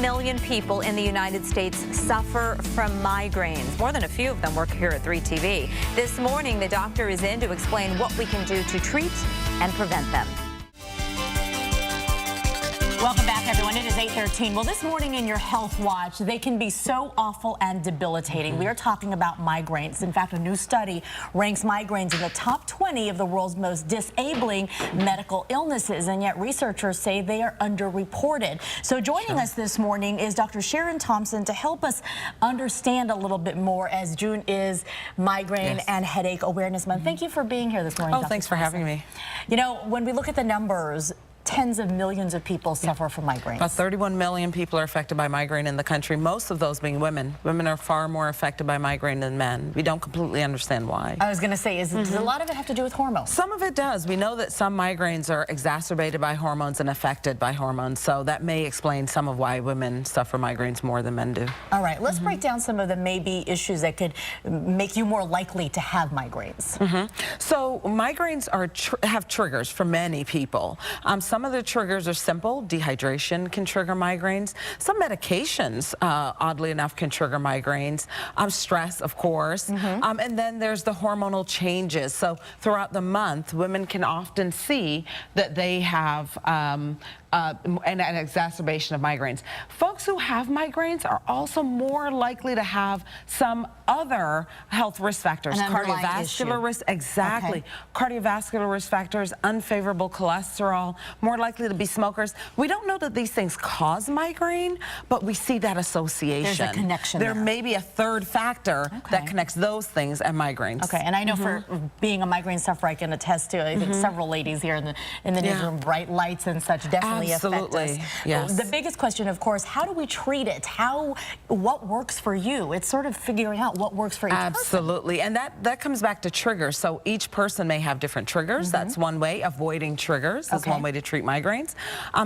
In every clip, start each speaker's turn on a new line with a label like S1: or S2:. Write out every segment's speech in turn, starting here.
S1: million people in the United States suffer from migraines. More than a few of them work here at 3TV. This morning, the doctor is in to explain what we can do to treat and prevent them. Welcome back, everyone. It is 8:13. Well, this morning in your Health Watch, they can be so awful and debilitating. We are talking about migraines. In fact, a new study ranks migraines in the top 20 of the world's most disabling medical illnesses, and yet researchers say they are underreported. So joining us this morning is Dr. Sharon Thompson to help us understand a little bit more, as June is Migraine and Headache Awareness Month. Thank you for being here this morning, Dr.
S2: Thanks for having me.
S1: You know, when we look at the numbers, tens of millions of people suffer from migraines.
S2: About 31 million people are affected by migraine in the country, most of those being women. Women are far more affected by migraine than men. We don't completely understand why.
S1: I was going to say, does a lot of it have to do with hormones?
S2: Some of it does. We know that some migraines are exacerbated by hormones and affected by hormones, so that may explain some of why women suffer migraines more than men do.
S1: All right, let's break down some of the maybe issues that could make you more likely to have migraines.
S2: So migraines are have triggers for many people. Some of the triggers are simple. Dehydration can trigger migraines. Some medications, oddly enough, can trigger migraines. Stress, of course. And then there's the hormonal changes. So throughout the month, women can often see that they have an exacerbation of migraines. Folks who have migraines are also more likely to have some other health risk factors. Cardiovascular risk, cardiovascular risk factors, unfavorable cholesterol, more likely to be smokers. We don't know that these things cause migraine, but we see that association.
S1: There's a connection
S2: there. May be a third factor that connects those things and migraines.
S1: Okay, and I know for being a migraine sufferer, I can attest to, I think several ladies here in the newsroom, bright lights and such definitely affect us.
S2: Yes.
S1: The biggest question, of course, how do we treat it? What works for you? It's sort of figuring out what works for each person.
S2: Absolutely, and that comes back to triggers. So each person may have different triggers. That's one way. Avoiding triggers is one way to treat migraines.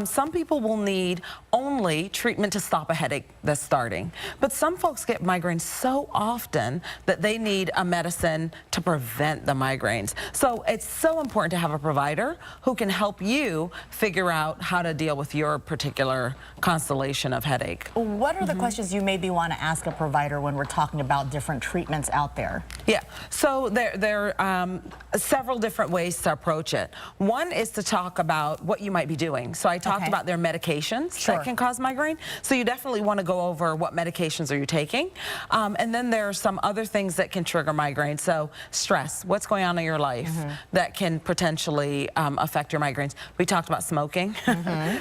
S2: Some people will need only treatment to stop a headache that's starting, but some folks get migraines so often that they need a medicine to prevent the migraines. So it's so important to have a provider who can help you figure out how to deal with your particular constellation of headache.
S1: What are the questions you maybe want to ask a provider when we're talking about different treatments out there?
S2: Yeah, so there are several different ways to approach it. One is to talk about what you might be doing. So I talked about their medications that can cause migraine. So you definitely want to go over what medications are you taking. And then there are some other things that can trigger migraine. So stress, what's going on in your life that can potentially affect your migraines. We talked about smoking.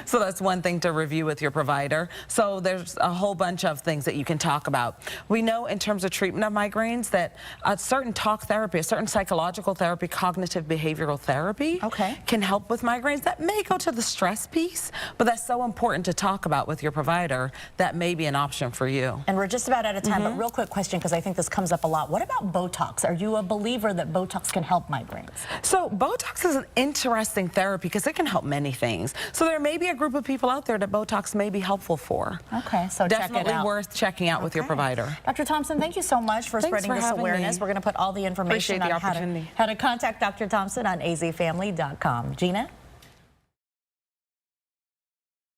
S2: So that's one thing to review with your provider. So there's a whole bunch of things that you can talk about. We know in terms of treatment of migraines that a certain talk therapy, a certain psychological therapy, cognitive behavioral therapy can help with migraines. That may go to the stress piece, but that's so important to talk about with your provider. That may be an option for you.
S1: And we're just about out of time, but real quick question, because I think this comes up a lot. What about Botox? Are you a believer that Botox can help migraines?
S2: So Botox is an interesting therapy because it can help many things. So there may be a group of people out there that Botox may be helpful for.
S1: Okay, so
S2: definitely
S1: check it out.
S2: worth checking out with your provider.
S1: Dr. Thompson, thank you so much for spreading this awareness. We're going to put all the information on how to contact Dr. Thompson on azfamily.com. Gina?